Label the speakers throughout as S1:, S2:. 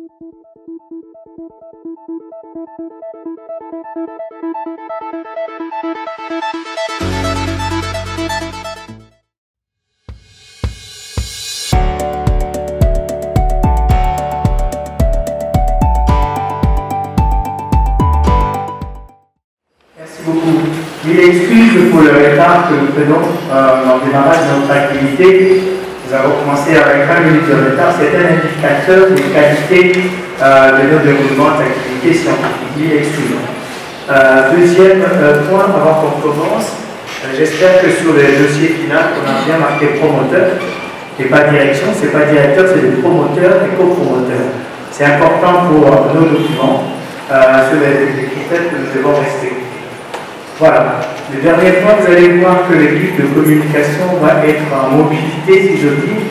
S1: Il excuse pour le retard que nous prenons dans le démarrage de notre activité. Nous avons commencé avec 20 minutes de retard. C'est un indicateur de qualité de notre déroulement d'activité scientifique. Il excuse. Deuxième point, avant qu'on commence, j'espère que sur le dossier final, on a bien marqué promoteur et pas direction. Ce n'est pas directeur, c'est le promoteur et copromoteur. C'est important pour nos documents sur les critères que nous devons respecter. Voilà. Le dernier point, vous allez voir que l'équipe de communication va être en mobilité, si je dis,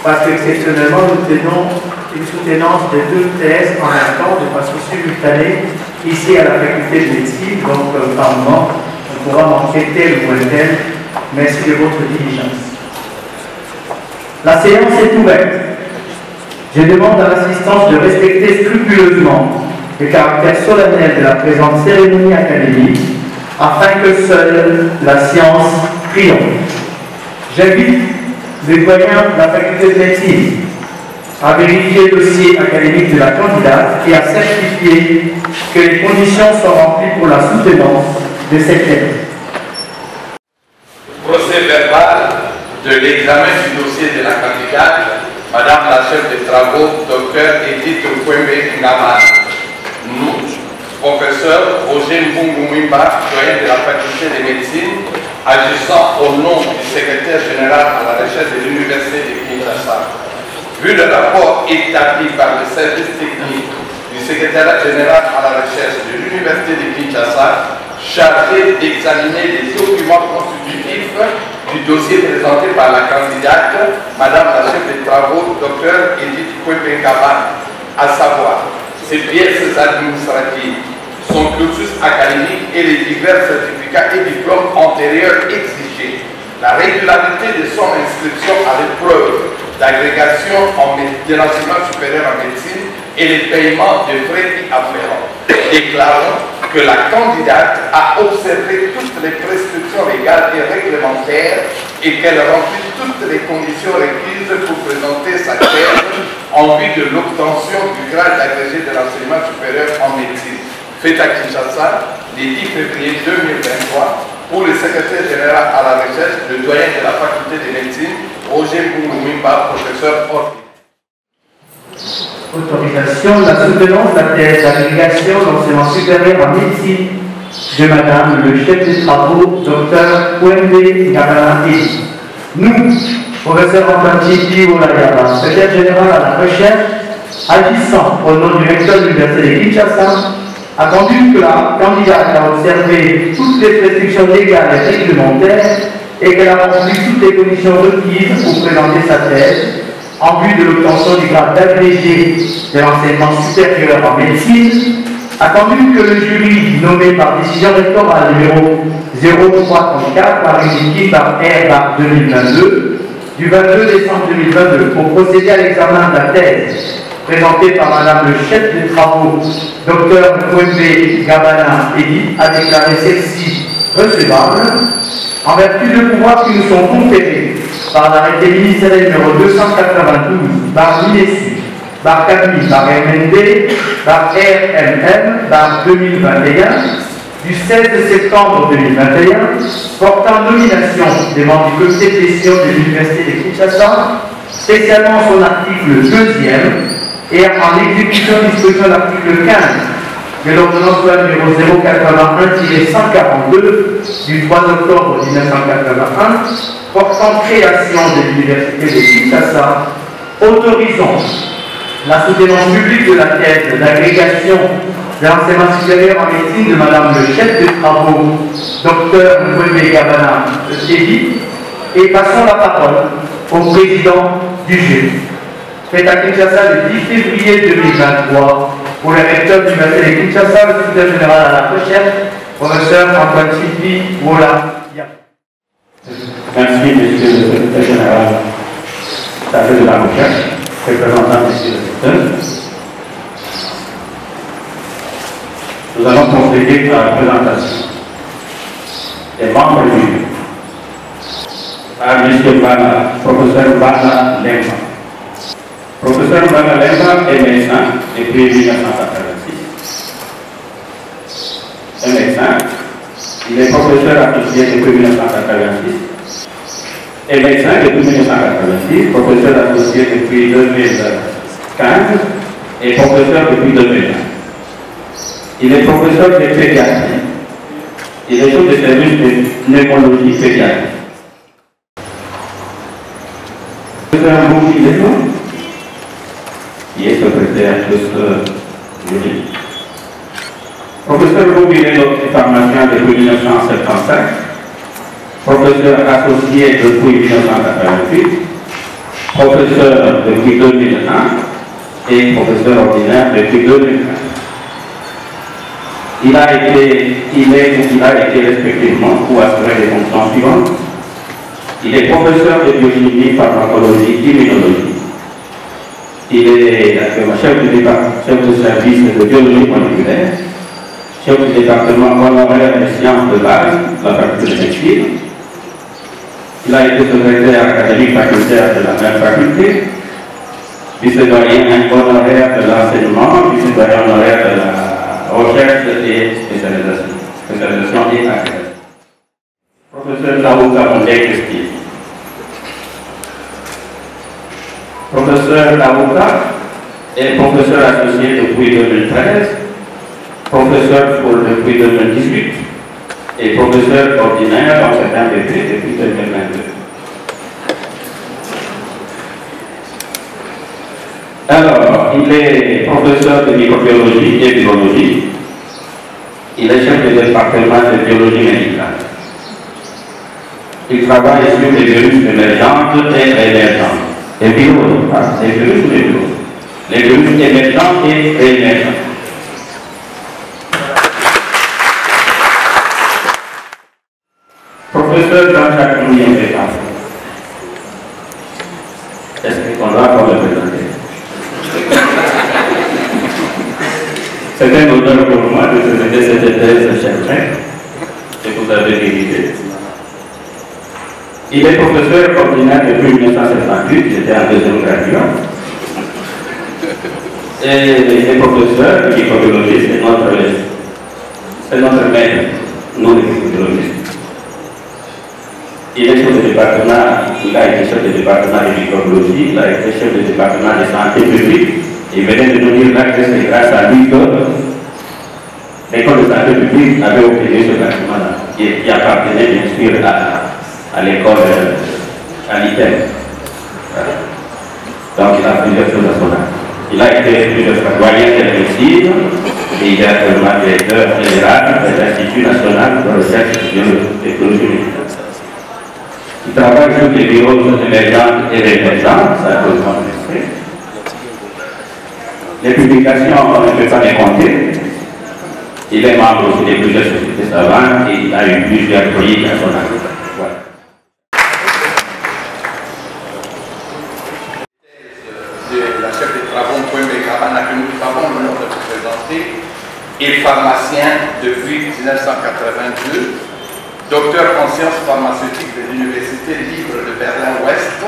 S1: parce qu'exceptionnellement, nous tenons une soutenance de 2 thèses en même temps, de façon simultanée, ici à la faculté de médecine. Donc, par moment, on pourra manquer tel ou tel. Merci de votre diligence. La séance est ouverte. Je demande à l'assistance de respecter scrupuleusement le caractère solennel de la présente cérémonie académique, afin que seule la science triomphe. J'invite les doyens de la faculté de médecine à vérifier le dossier académique de la candidate et à certifier que les conditions sont remplies pour la soutenance de cette thèse.
S2: Procès verbal de l'examen du dossier de la candidate, Madame la chef de travaux, Dr Edith Kwembe Ngabana. Nous, professeur Roger Mbungu-Mwimba, doyen de la faculté de médecine, agissant au nom du secrétaire général à la recherche de l'Université de Kinshasa. Vu le rapport établi par le service technique du secrétariat général à la recherche de l'Université de Kinshasa, chargé d'examiner les documents constitutifs du dossier présenté par la candidate, Madame la chef de travaux, Dr Edith Kwembe Ngabana, à savoir ses pièces administratives, son cursus académique et les divers certificats et diplômes antérieurs exigés, la régularité de son inscription à l'épreuve d'agrégation de l'enseignement supérieur en médecine et les paiements de frais y afférents, déclarant que la candidate a observé toutes les prescriptions légales et réglementaires et qu'elle remplit toutes les conditions requises pour présenter sa thèse en vue de l'obtention du grade d'agrégé de l'enseignement supérieur en médecine. Fait à Kinshasa, le 10 février 2023, pour le secrétaire général à la recherche, le doyen de la faculté de médecine, Roger Mbungu-Mwimba, professeur ordinaire.
S1: Autorisation de la soutenance de la thèse d'agrégation d'enseignement supérieur en médecine de Madame le chef des travaux, Dr Kwembe Ngabana. Nous, professeur Antoine Olayaba, secrétaire général à la recherche, agissant au nom du recteur de l'Université de Kinshasa, a conclu que la candidate a observé toutes les prescriptions légales et réglementaires et qu'elle a rempli toutes les conditions requises pour présenter sa thèse en vue de l'obtention du grade d'agrégé de l'enseignement supérieur en médecine, a conclu que le jury nommé par décision rectorale numéro 0334 par une par R 2022 du 22 décembre 2022 pour procéder à l'examen de la thèse présentée par Madame le chef des travaux, Dr Kwembe Ngabana, a déclaré celle-ci recevable en vertu de pouvoirs qui nous sont conférés par l'arrêté ministériel numéro 292 par l'INESU, par CAPI, par MND, par RMM, par 2021, du 16 septembre 2021, portant nomination des membres du comité de gestion de l'Université de Kinshasa, spécialement son article 2e, et en exécution de disposition de l'article 15 de l'ordonnance numéro 081-142 du 3 octobre 1981, portant création de l'Université de Kinshasa, autorisant la soutenance publique de la thèse d'agrégation de l'enseignement supérieur en médecine de Madame le chef de travaux, Dr Kwembe Ngabana, et passons la parole au président du jury. Fait à Kinshasa le 10 février 2023 pour le recteur du l'Université de Kinshasa, le secrétaire général à la recherche, professeur Antoine Wola.
S3: Merci, monsieur le secrétaire général chargé de la recherche, représentant monsieur le secrétaire.
S1: nous allons procéder à la présentation des membres du à M. Bana, professeur Bana Lemba. Professeur Bana Lemba est médecin depuis 1986. Un médecin, il est professeur associé depuis 1986. Et médecin depuis 1986, professeur associé depuis 2015 et professeur depuis 2020. Il est professeur de pédiatrie. Il est chef de service de pneumologie pédiatrique. Professeur Bouki Leno, qui est secrétaire de ce jury. Professeur Bouki Leno est pharmacien depuis 1975, professeur associé depuis 1988, professeur depuis 2001 et professeur ordinaire depuis 2001. Il a été respectivement pour assurer les fonctions suivantes. Il est professeur de biochimie, pharmacologie, immunologie. Il est actuellement chef de service de biologie moléculaire, chef du département honoraire des sciences de base de la faculté de médecine. Il a été secrétaire académique facultaire de la même faculté, vice-doyen honoraire de l'enseignement, vice-doyen honoraire de la recherche et spécialisation et agrégation. Professeur Laouka Mondé Christine. Professeur Laouka est professeur associé depuis 2013, professeur depuis 2018 et professeur ordinaire dans certains BP depuis 2022. Alors, il est professeur de microbiologie et biologie. Il est chef du département de biologie médicale. Il travaille sur les virus émergents et réémergents. Les virus ou les virus? Les virus émergents et réémergents. Professeur Jean-Jacques Louis Pétain. Est-ce qu'on doit encore le présenter? C'est un honneur pour moi de présenter cette thèse chercheur que vous avez dirigée. Il est professeur ordinaire depuis 1978, j'étais en deuxième graduat. Et il est professeur de microbiologie, c'est notre maître, non microbiologiste. Il est chef de département, il a été chef de département de microbiologie, il a été chef de département de santé publique. Il venait de nous dire là que c'est grâce à lui que l'école de santé publique avait obtenu ce bâtiment-là, qui appartenait bien sûr à l'école, à l'ITEM. Donc il a plusieurs choses à son âge. Il a été plusieurs fois doyen de la médecine et il est actuellement directeur général de l'Institut national de recherche et technologie médicale. Il travaille sur les virus émergentes et réémergentes, ça peut être les publications, on ne peut pas les compter. Il est membre aussi de plusieurs sociétés savantes et il a eu plusieurs prix à son âge. Voilà.
S2: La chef de travaux Kwembe Ngabana que nous avons l'honneur de vous présenter est pharmacien depuis 1982, docteur en sciences pharmaceutiques de l'Université libre de Berlin-Ouest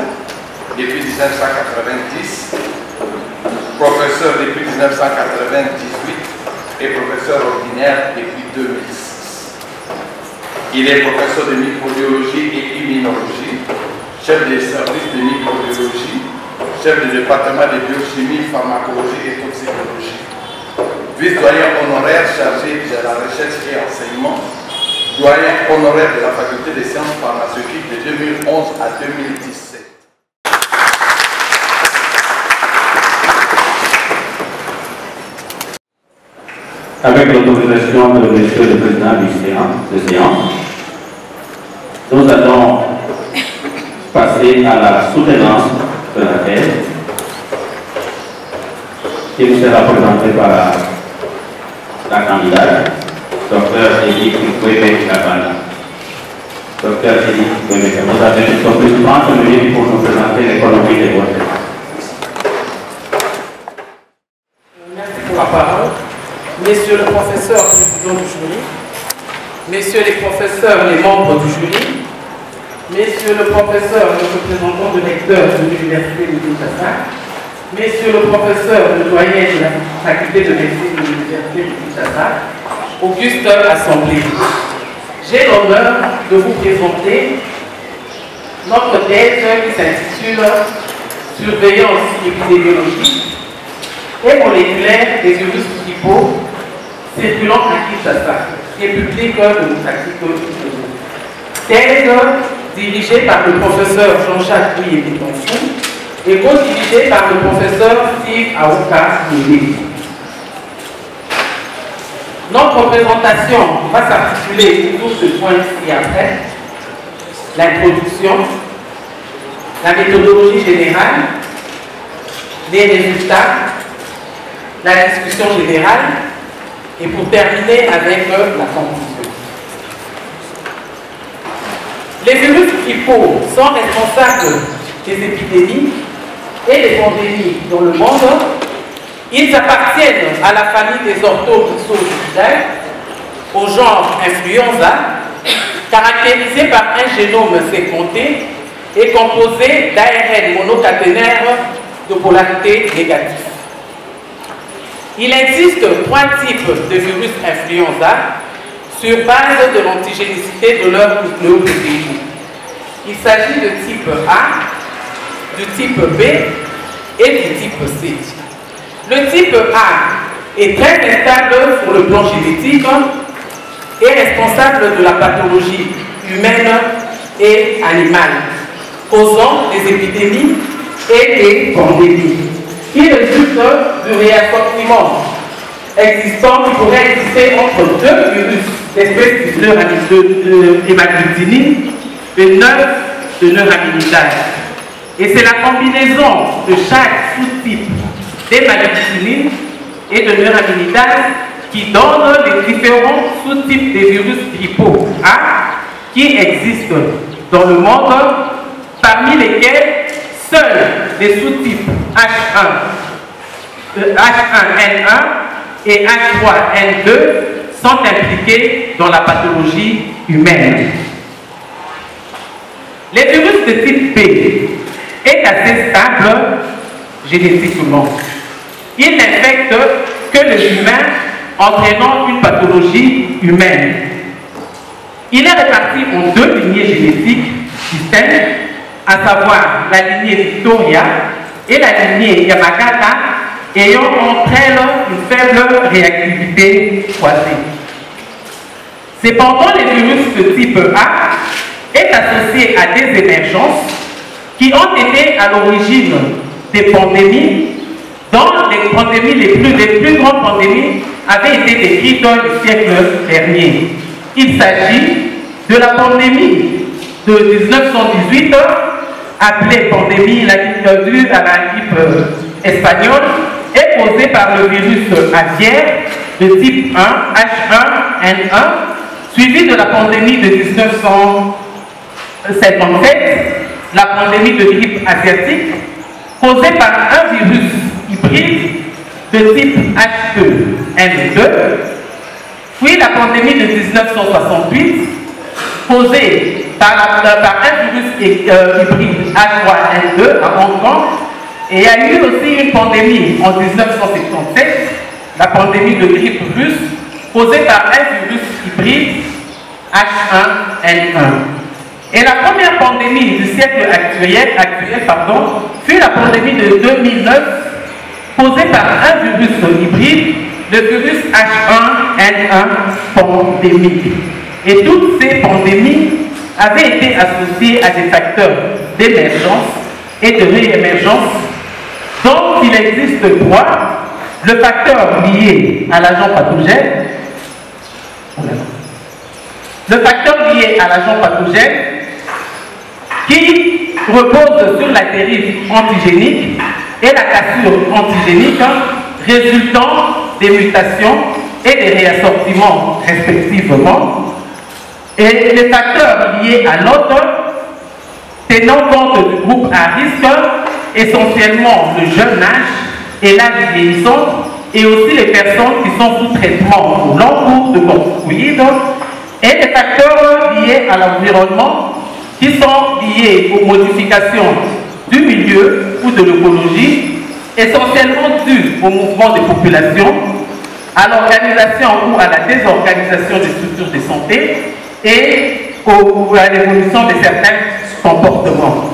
S2: depuis 1990, professeur depuis 1998 et professeur ordinaire depuis 2006. Il est professeur de microbiologie et immunologie, chef des services de microbiologie, chef du département de biochimie, pharmacologie et toxicologie, vice-doyen honoraire chargé de la recherche et enseignement, doyen honoraire de la faculté des sciences pharmaceutiques de 2011 à 2017.
S1: Avec l'autorisation de Monsieur le Président de séance, nous allons passer à la soutenance de la thèse qui nous sera présentée par la candidate, Dr Edith Kwebe Ngabana. Dr Edith Kwebe Ngabana, vous avez une surprise 30 minutes pour nous présenter l'économie des boîtes.
S3: Merci pour la parole. Messieurs le professeur président du jury, Messieurs les professeurs, les membres du jury, Messieurs le professeur, le représentant de recteur de l'Université de Kinshasa, Messieurs le professeur, le doyen de la faculté de médecine de l'Université de Kinshasa, Auguste Assemblée, j'ai l'honneur de vous présenter notre thèse qui s'intitule « Surveillance épidémiologique et moléculaire des virus grippaux circulant à Kinshasa », qui est publique de notre article. Thèse dirigée par le professeur Jean-Jacques Bouye-Bétonfou et co-dirigée par le professeur Steve Aouka Mélé. Notre présentation va s'articuler autour de ce point ci-après: l'introduction, la méthodologie générale, les résultats, la discussion générale et pour terminer avec la conclusion. Les virus grippaux sont responsables des épidémies et des pandémies dans le monde. Ils appartiennent à la famille des orthoxoviridés, au genre influenza, caractérisé par un génome séquencé et composé d'ARN monocaténaire de polarité négative. Il existe 3 types de virus influenza sur base de l'antigénicité de leur nucléoprotéine. Il s'agit de type A, du type B et du type C. Le type A est très instable sur le plan génétique et responsable de la pathologie humaine et animale, causant des épidémies et des pandémies. Il résulte du réassortiment existant qui pourrait exister entre 2 virus d'espèce de hémagglutinin et 9 de neuraminidase. Et c'est la combinaison de chaque sous-type d'hémagglutinin et de neuraminidase qui donne les différents sous-types des virus grippaux A qui existent dans le monde, parmi lesquels seuls les sous-types H1N1 et H3N2 sont impliqués dans la pathologie humaine. Les virus de type B est assez stable génétiquement. Il n'infecte que les humains, entraînant une pathologie humaine. Il est réparti en 2 lignées génétiques distinctes, à savoir la lignée Victoria et la lignée Yamagata, ayant entre elles une faible réactivité croisée. Cependant, les virus de type A est associé à des émergences qui ont été à l'origine des pandémies, dont les pandémies les plus grandes pandémies avaient été décrites dans le siècle dernier. Il s'agit de la pandémie de 1918, appelée pandémie due à la grippe espagnole, est causée par le virus aviaire de type 1, H1N1, suivi de la pandémie de 1957, la pandémie de grippe asiatique, causée par un virus hybride de type H2N2, puis la pandémie de 1968, causée par un virus hybride H3N2 à Hong Kong, et il y a eu aussi une pandémie en 1977, la pandémie de grippe russe, causée par un virus hybride H1N1. Et la première pandémie du siècle actuel fut la pandémie de 2009, causée par un virus hybride, le virus H1N1 pandémique. Et toutes ces pandémies avaient été associées à des facteurs d'émergence et de réémergence, dont il existe 3. Le facteur lié à l'agent pathogène, qui repose sur la dérive antigénique et la cassure antigénique résultant des mutations et des réassortiments respectivement, et les facteurs liés à l'autre tenant compte du groupe à risque, essentiellement le jeune âge et l'âge vieillissant, et aussi les personnes qui sont sous traitement ou l'encours de corticoïdes et des facteurs liés à l'environnement qui sont liés aux modifications du milieu ou de l'écologie, essentiellement dus au mouvement des populations, à l'organisation ou à la désorganisation des structures de santé et à l'évolution de certains comportements.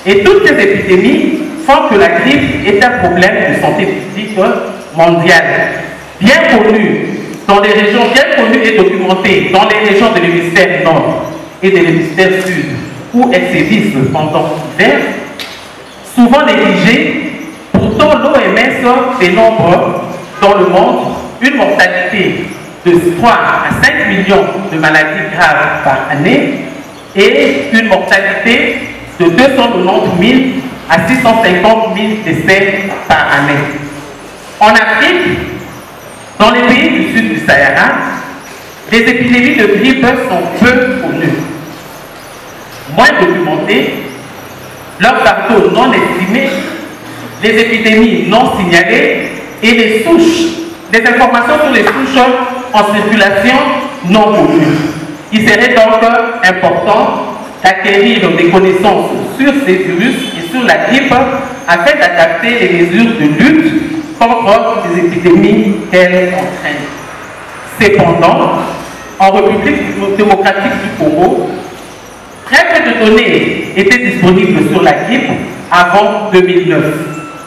S3: Et toutes ces épidémies font que la grippe est un problème de santé publique mondiale, bien connu dans les régions, bien connues et documentées dans les régions de l'hémisphère nord et de l'hémisphère sud, où elles sévissent pendant l'hiver, souvent négligées. Pourtant, l'OMS dénombre dans le monde une mortalité de 3 à 5 millions de maladies graves par année et une mortalité de 290 000 à 650 000 décès par année. En Afrique, dans les pays du sud du Sahara, les épidémies de grippe sont peu connues, moins documentées, leur fardeau non estimé, les épidémies non signalées et les souches, des informations sur les souches en circulation non connues. Il serait donc important d'acquérir des connaissances sur ces virus et sur la grippe afin d'adapter les mesures de lutte contre les épidémies qu'elles entraînent. Cependant, en République démocratique du Congo, très peu de données étaient disponibles sur la grippe avant 2009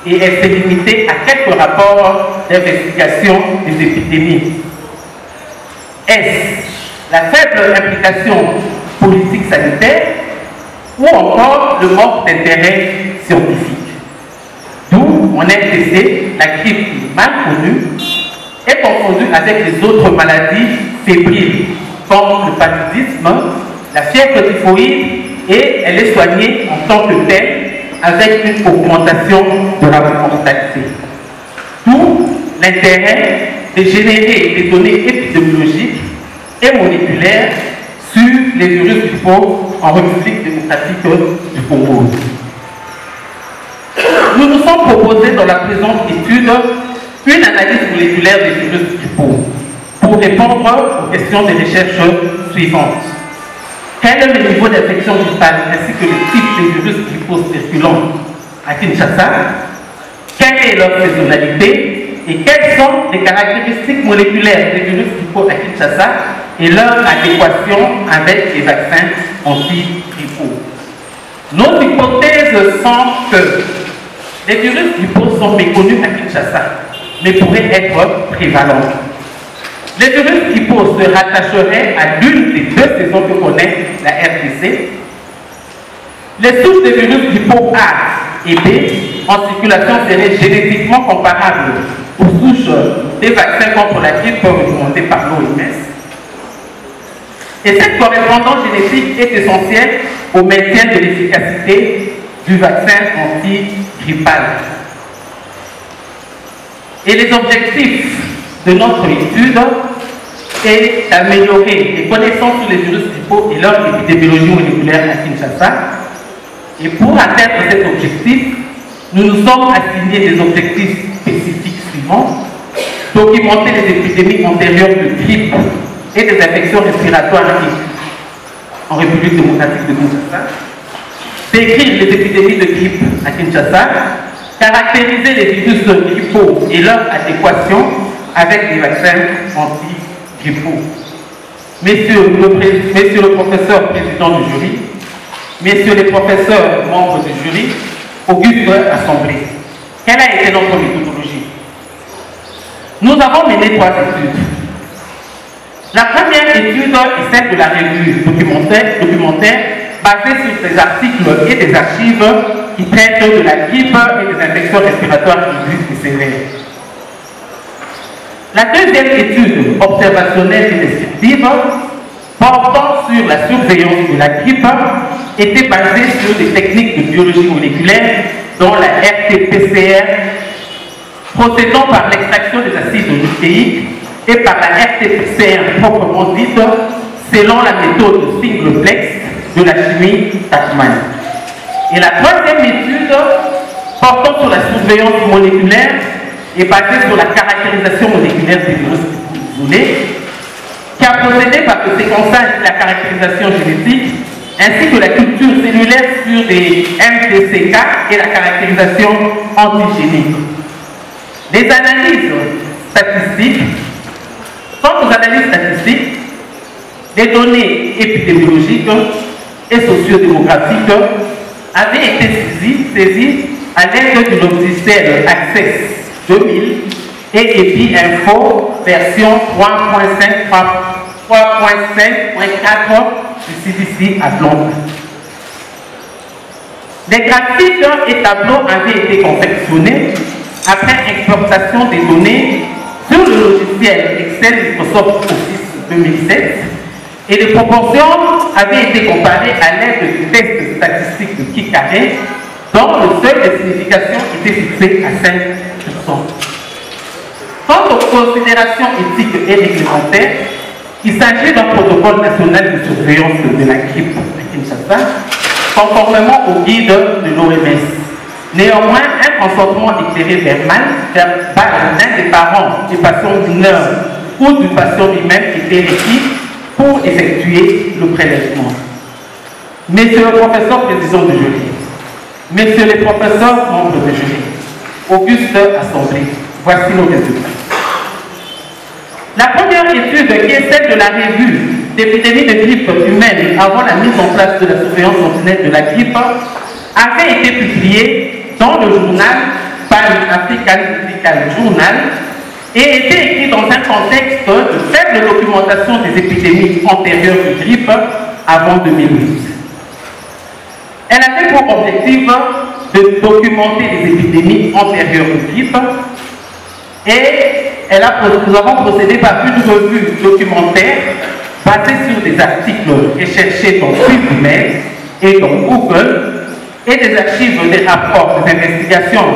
S3: et elle s'est limitée à quelques rapports d'investigation des épidémies. Est-ce la faible implication politique sanitaire ou encore le manque d'intérêt scientifique? D'où en RDC, la grippe mal connue est confondue avec les autres maladies fébriles comme le paludisme, la fièvre typhoïde et elle est soignée en tant que telle avec une augmentation de la mortalité. D'où l'intérêt de générer des données épidémiologiques et moléculaires sur les virus grippaux en République démocratique du Congo. Nous nous sommes proposés dans la présente étude une analyse moléculaire des virus grippaux pour répondre aux questions des recherches suivantes. Quel est le niveau d'infection grippale ainsi que le type des virus grippaux circulants à Kinshasa? Quelle est leur saisonnalité et quelles sont les caractéristiques moléculaires des virus grippaux à Kinshasa et leur adéquation avec les vaccins anti-grippaux? Nos hypothèses sont que les virus grippaux sont méconnus à Kinshasa, mais pourraient être prévalents. Les virus grippaux se rattacheraient à l'une des deux saisons que connaît la RDC. Les souches des virus grippaux A et B en circulation seraient génétiquement comparables aux souches des vaccins contre la grippe recommandés par l'OMS. Et cette correspondance génétique est essentielle au maintien de l'efficacité du vaccin anti-grippal. Et les objectifs de notre étude est d'améliorer les connaissances sur les virus grippaux et leur épidémiologie moléculaire à Kinshasa. Et pour atteindre cet objectif, nous nous sommes assignés des objectifs spécifiques suivants: documenter les épidémies antérieures de grippe et des infections respiratoires en République démocratique de Kinshasa, décrire les épidémies de grippe à Kinshasa, caractériser les virus grippaux et leur adéquation avec les vaccins anti-grippaux. Messieurs le professeur président du jury, messieurs les professeurs membres du jury, auguste assemblée, quelle a été notre méthodologie? Nous avons mené 3 études. La première étude est celle de la revue documentaire basée sur des articles et des archives qui traitent de la grippe et des infections respiratoires aiguës et sévères. La deuxième étude observationnelle et descriptive portant sur la surveillance de la grippe était basée sur des techniques de biologie moléculaire dont la RT-PCR procédant par l'extraction des acides nucléiques et par la RT-PCR proprement dite selon la méthode singleplex de la chimie Tachman. Et la troisième étude portant sur la surveillance moléculaire est basée sur la caractérisation moléculaire des virus isolés, qui a procédé par le séquençage de la caractérisation génétique, ainsi que la culture cellulaire sur des MDCK et la caractérisation antigénique. Les analyses statistiques, quant aux analyses statistiques, les données épidémiologiques et sociodémographiques avaient été saisies à l'aide du logiciel Access 2000 et EpiInfo version 3.5.4 du CDC Atlanta. Les graphiques et tableaux avaient été confectionnés après exportation des données sur le logiciel Excel Microsoft Office 2007 et les proportions avaient été comparées à l'aide du test statistique de Kikare dont le seuil de signification était fixé à 5%. Quant aux considérations éthiques et réglementaires, il s'agit d'un protocole national de surveillance de la grippe à Kinshasa, conformément au guide de l'OMS. Néanmoins, un consentement éclairé verbal d'un des parents du patient mineur ou du patient lui-même était requis pour effectuer le prélèvement. Messieurs le professeur président de jury, messieurs les professeurs membres de jury, Auguste Assemblée, voici nos résultats. La première étude, qui est celle de la revue d'épidémie de grippe humaine avant la mise en place de la surveillance sentinelle de la grippe, avait été publiée dans le journal Pan-African Medical Journal et était écrite dans un contexte de faible documentation des épidémies antérieures de grippe avant 2008. Elle avait pour objectif de documenter les épidémies antérieures de grippe et nous avons procédé par une revue documentaire basée sur des articles recherchés dans PubMed et dans Google et des archives, des rapports, des investigations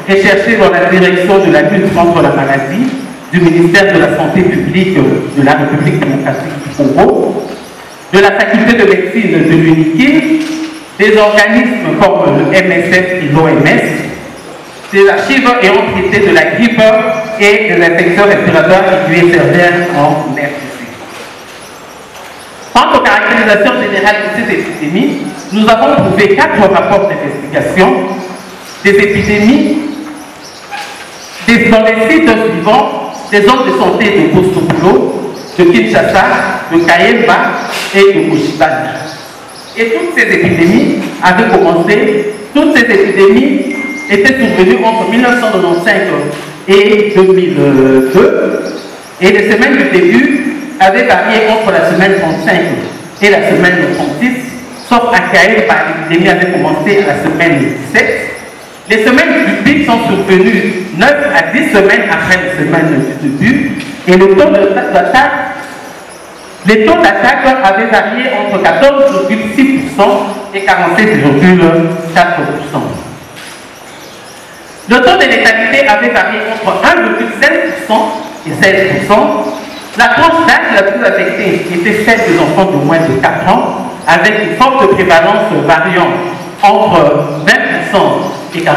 S3: recherchées dans la direction de la lutte contre la maladie du ministère de la Santé publique de la République démocratique du Congo, de la faculté de médecine de l'UNIKI, des organismes comme le MSF et l'OMS, des archives ayant traité de la grippe et des infections respiratoires aiguës sévères en RDC. Quant aux caractérisations générales de ces épidémies, nous avons trouvé 4 rapports d'investigation des épidémies dans les sites suivants des zones de santé de Bostopulo, de Kinshasa, de Kayemba et de Koshibana. Et toutes ces épidémies avaient commencé, toutes ces épidémies étaient survenues entre 1995 et 2002, et les semaines du début avaient varié entre la semaine 35 et la semaine 36, sauf à Kayemba, l'épidémie avait commencé à la semaine 17. Les semaines du pic sont survenues 9 à 10 semaines après les semaines du début, et le taux d'attaque avaient varié entre 14,6% et 47,4%. Le taux de létalité avait varié entre 1,7% et 16%. La tranche d'âge la plus affectée était celle des enfants de moins de 4 ans, avec une forte prévalence variant entre 20% et 47%.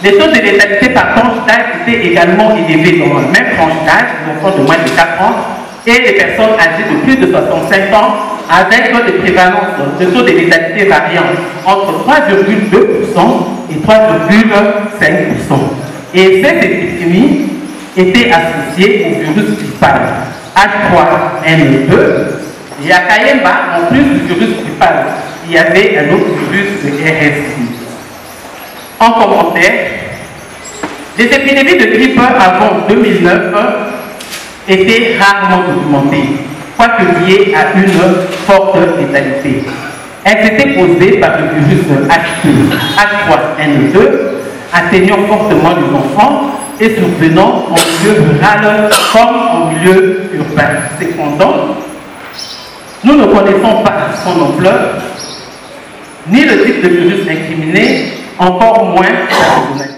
S3: Les taux de létalité par tranche d'âge étaient également élevés dans la même tranche d'âge, les enfants de moins de 4 ans, et les personnes âgées de plus de 65 ans, avec des prévalences de taux de létalité variant entre 3,2% et 3,5%. Et ces épidémies étaient associées au virus grippal H3N2. Et à Kayemba, en plus du virus grippal, il y avait un autre virus, le RSI. En commentaire, les épidémies de grippe avant 2009 étaient rarement documentées, quoique liées à une forte létalité. Elles étaient causées par le virus H3N2, atteignant fortement les enfants et survenant en milieu rural comme en milieu urbain. Cependant, nous ne connaissons pas son ampleur, ni le type de virus incriminé, encore moins sa saisonnalité.